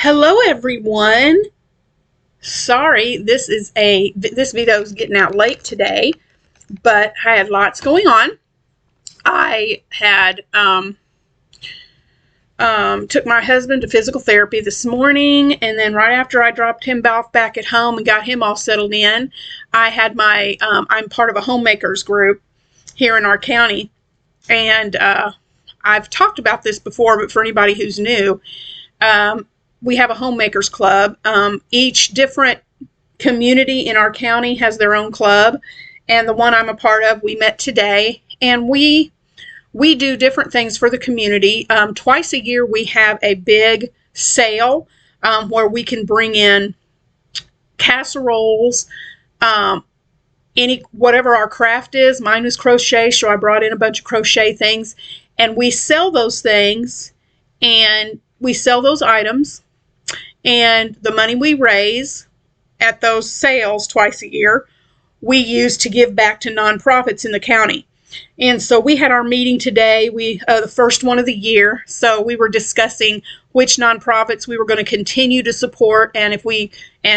Hello everyone. Sorry, this video is getting out late today, but I had lots going on. I had took my husband to physical therapy this morning, and then right after I dropped him off back at home and got him all settled in, I had my I'm part of a homemakers group here in our county, and I've talked about this before, but for anybody who's new, we have a homemakers club. Each different community in our county has their own club, and the one I'm a part of, we met today, and we do different things for the community. Twice a year we have a big sale where we can bring in casseroles, whatever our craft is. Mine was crochet, so I brought in a bunch of crochet things, and we sell those things, and we sell those items, and the money we raise at those sales twice a year, we use to give back to nonprofits in the county. And so we had our meeting today, the first one of the year. So we were discussing which nonprofits we were going to continue to support, and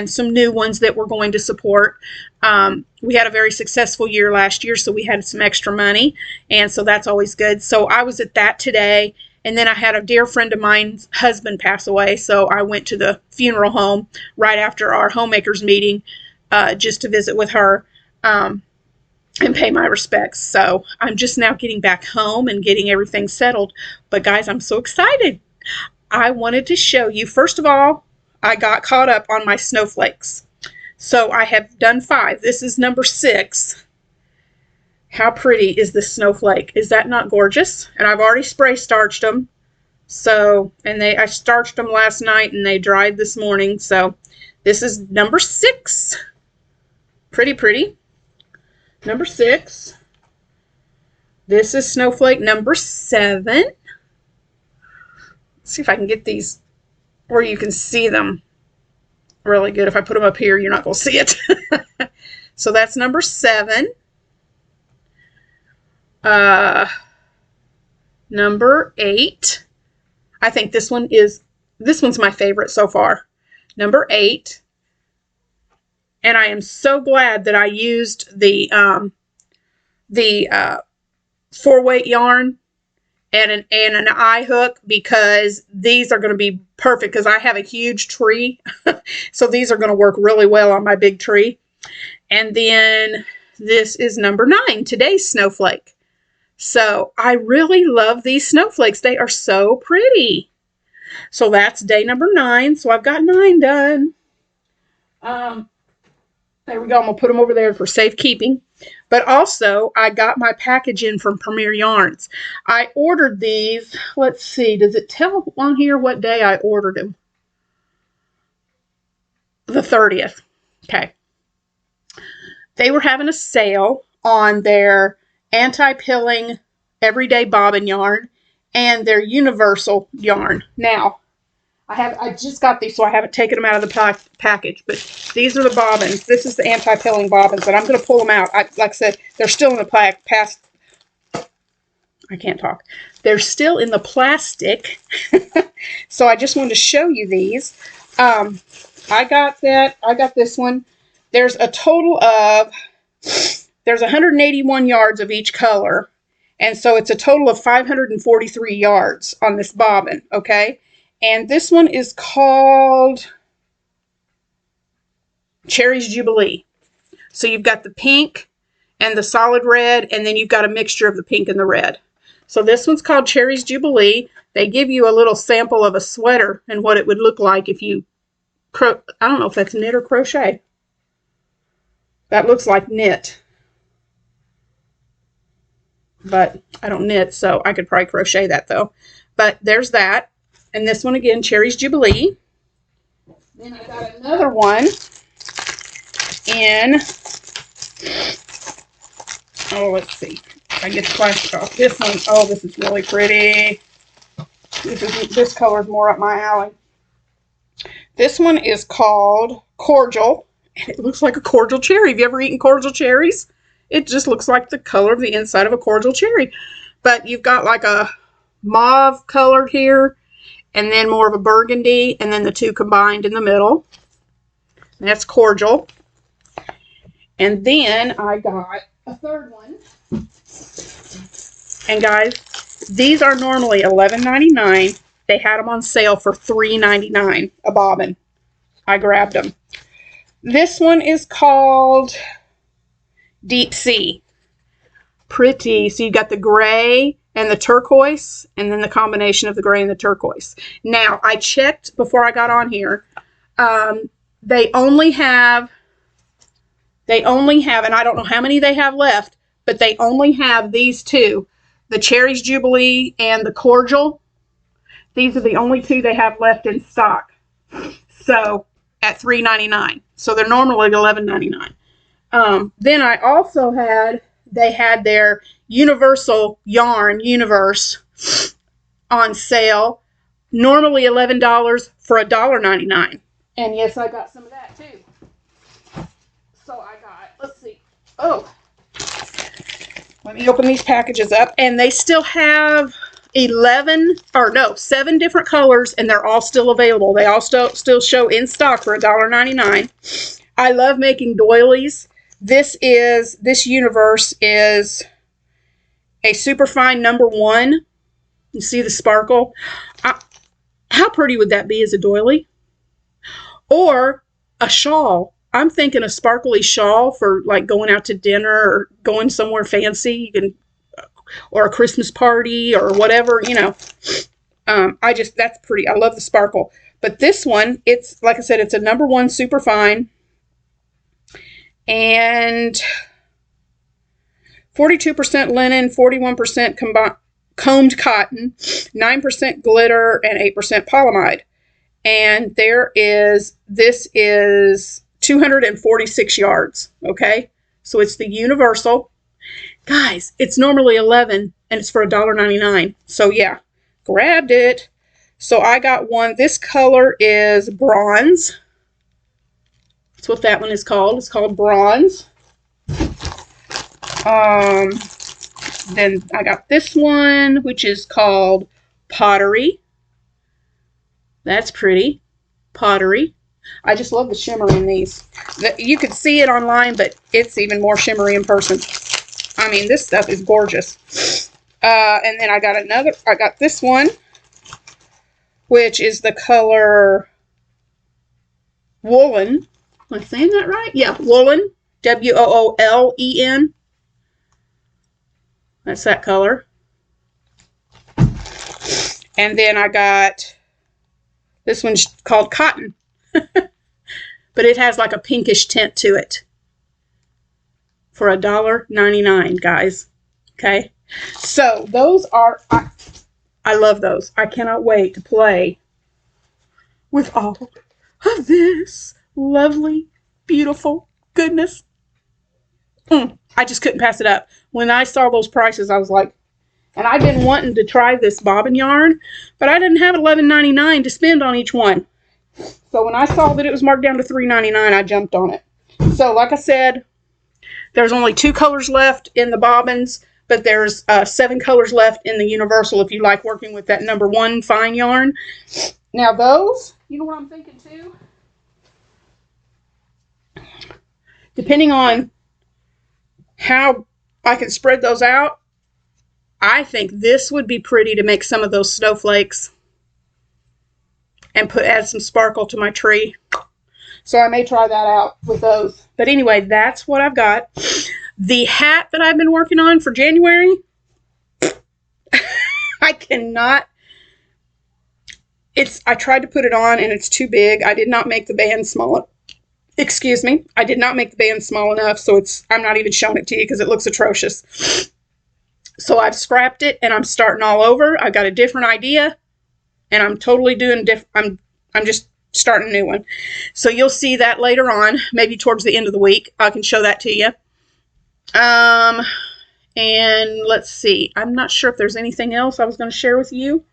some new ones that we're going to support. We had a very successful year last year, so we had some extra money, and so that's always good. So I was at that today. And then I had a dear friend of mine's husband pass away, so I went to the funeral home right after our homemakers meeting just to visit with her and pay my respects. So I'm just now getting back home and getting everything settled. But guys, I'm so excited. I wanted to show you, first of all, I got caught up on my snowflakes. So I have done 5. This is number 6. How pretty is this snowflake? Is that not gorgeous? And I've already spray starched them. So, I starched them last night and they dried this morning. So this is number 6. Pretty pretty. Number 6. This is snowflake number 7. Let's see if I can get these where you can see them really good. If I put them up here, you're not going to see it. So that's number 7. Number 8. I think this one's my favorite so far. Number 8. And I am so glad that I used the 4-weight yarn and an eye hook, because these are going to be perfect, because I have a huge tree. So these are going to work really well on my big tree. And then this is number 9, today's snowflake. So I really love these snowflakes. They are so pretty. So that's day number 9. So I've got 9 done. There we go. I'm going to put them over there for safekeeping. But also, I got my package in from Premier Yarns. I ordered these. Let's see. Does it tell on here what day I ordered them? The 30th. Okay. They were having a sale on their anti-pilling everyday bobbin yarn and their universal yarn. Now, I just got these, so I haven't taken them out of the package, but these are the bobbins. This is the anti-pilling bobbins, and I'm going to pull them out. Like I said, they're still in the I can't talk. They're still in the plastic. So I just wanted to show you these. I got this one. There's a total of, there's 181 yards of each color. And so it's a total of 543 yards on this bobbin, okay? And this one is called Cherry's Jubilee. So you've got the pink and the solid red, and then you've got a mixture of the pink and the red. So this one's called Cherry's Jubilee. They give you a little sample of a sweater and what it would look like if you, I don't know if that's knit or crochet. That looks like knit. But I don't knit, so I could probably crochet that though. But there's that. And this one again, Cherry's Jubilee. Then I got another one in, let's see if I get the plastic off. This one, this is really pretty. This color is more up my alley. This one is called Cordial, and it looks like a cordial cherry. Have you ever eaten cordial cherries? It just looks like the color of the inside of a cordial cherry. But you've got like a mauve color here, and then more of a burgundy, and then the two combined in the middle. And that's cordial. And then I got a third one. And guys, these are normally $11.99. They had them on sale for $3.99 a bobbin. I grabbed them. This one is called Deep Sea. Pretty. So you got the gray and the turquoise, and then the combination of the gray and the turquoise. Now, I checked before I got on here. They only have, and I don't know how many they have left, but they only have these two, the Cherries Jubilee and the Cordial. These are the only two they have left in stock. So, at $3.99. So, they're normally $11.99. Then I also they had their Universal Yarn Universe on sale, normally $11 for $1.99. And yes, I got some of that too. So I got, let's see. Oh, let me open these packages up. And they still have 7 different colors, and they're all still available. They all still show in stock for $1.99. I love making doilies. This universe is a superfine #1. You see the sparkle? How pretty would that be as a doily? Or a shawl. I'm thinking a sparkly shawl for like going out to dinner or going somewhere fancy. You can, or a Christmas party or whatever, you know. That's pretty. I love the sparkle. But this one, it's, like I said, it's a #1 superfine. And 42% linen, 41% combed cotton, 9% glitter, and 8% polyamide. And this is 246 yards, okay? So it's the Universal. Guys, it's normally $11, and it's for $1.99. So yeah, grabbed it. So I got one. This color is bronze. That's what that one is called. It's called bronze. Then I got this one, which is called pottery. That's pretty. Pottery. I just love the shimmer in these. You could see it online, but it's even more shimmery in person. I mean, this stuff is gorgeous. And then I got this one, which is the color woolen. Am I saying that right? Yeah, woolen. WOOLEN. That's that color. And then I got this one's called cotton. But it has like a pinkish tint to it. For $1.99, guys. Okay? So those are, I love those. I cannot wait to play with all of this lovely, beautiful goodness. I just couldn't pass it up. When I saw those prices, I was like, and I've been wanting to try this bobbin yarn, but I didn't have $11.99 to spend on each one. So when I saw that it was marked down to $3.99, I jumped on it. So like I said, there's only 2 colors left in the bobbins, but there's 7 colors left in the Universal if you like working with that #1 fine yarn. Now those, you know what I'm thinking too? Depending on how I can spread those out, I think this would be pretty to make some of those snowflakes and add some sparkle to my tree. So I may try that out with those. But anyway, that's what I've got. The hat that I've been working on for January, I cannot. I tried to put it on and it's too big. I did not make the band small. Excuse me. I did not make the band small enough, so I'm not even showing it to you because it looks atrocious. So I've scrapped it and I'm starting all over. I've got a different idea and I'm totally doing I'm just starting a new one. So you'll see that later on, maybe towards the end of the week. I can show that to you. And let's see. I'm not sure if there's anything else I was going to share with you.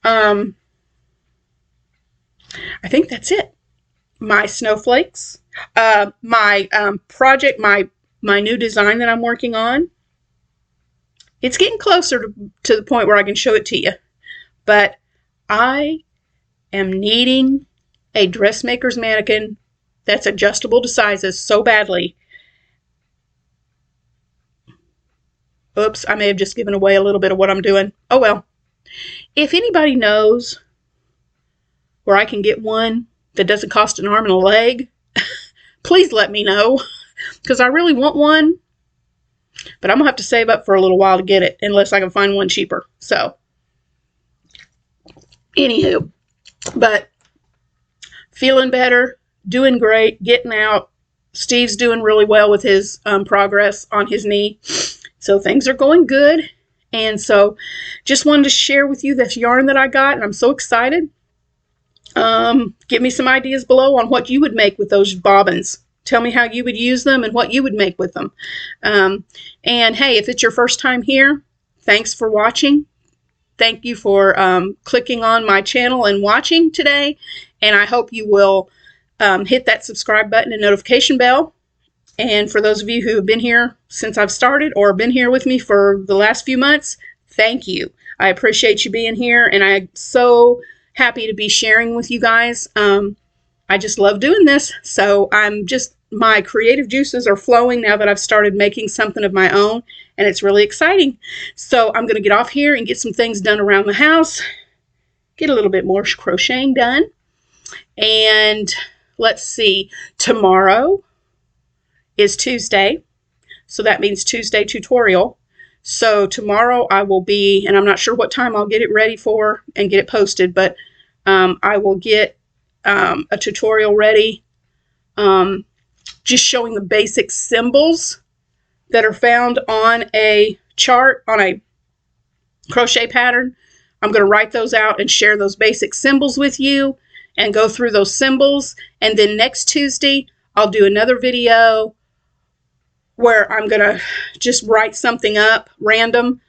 I think that's it. My snowflakes, my project, my new design that I'm working on. It's getting closer to the point where I can show it to you. But I am needing a dressmaker's mannequin that's adjustable to sizes so badly. Oops, I may have just given away a little bit of what I'm doing. Oh well. If anybody knows where I can get one that doesn't cost an arm and a leg, please let me know, because I really want one, but I'm going to have to save up for a little while to get it, unless I can find one cheaper. So, anywho, but feeling better, doing great, getting out. Steve's doing really well with his progress on his knee. So things are going good. And so just wanted to share with you this yarn that I got, and I'm so excited. Give me some ideas below on what you would make with those bobbins. Tell me how you would use them and what you would make with them. And hey, if it's your first time here, thanks for watching. Thank you for clicking on my channel and watching today. And I hope you will hit that subscribe button and notification bell. And for those of you who have been here since I've started or been here with me for the last few months, thank you. I appreciate you being here, and I'm so happy to be sharing with you guys. I just love doing this. So my creative juices are flowing now that I've started making something of my own, and it's really exciting. So I'm going to get off here and get some things done around the house, get a little bit more crocheting done. And let's see, tomorrow is Tuesday, so that means Tuesday tutorial. So tomorrow I will be, and I'm not sure what time I'll get it ready for and get it posted, but I will get a tutorial ready, just showing the basic symbols that are found on a chart, on a crochet pattern. I'm going to write those out and share those basic symbols with you and go through those symbols. And then next Tuesday, I'll do another video where I'm going to just write something up random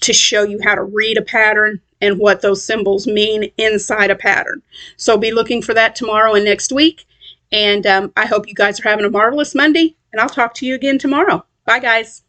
to show you how to read a pattern and what those symbols mean inside a pattern. So be looking for that tomorrow and next week. And I hope you guys are having a marvelous Monday, and I'll talk to you again tomorrow. Bye, guys.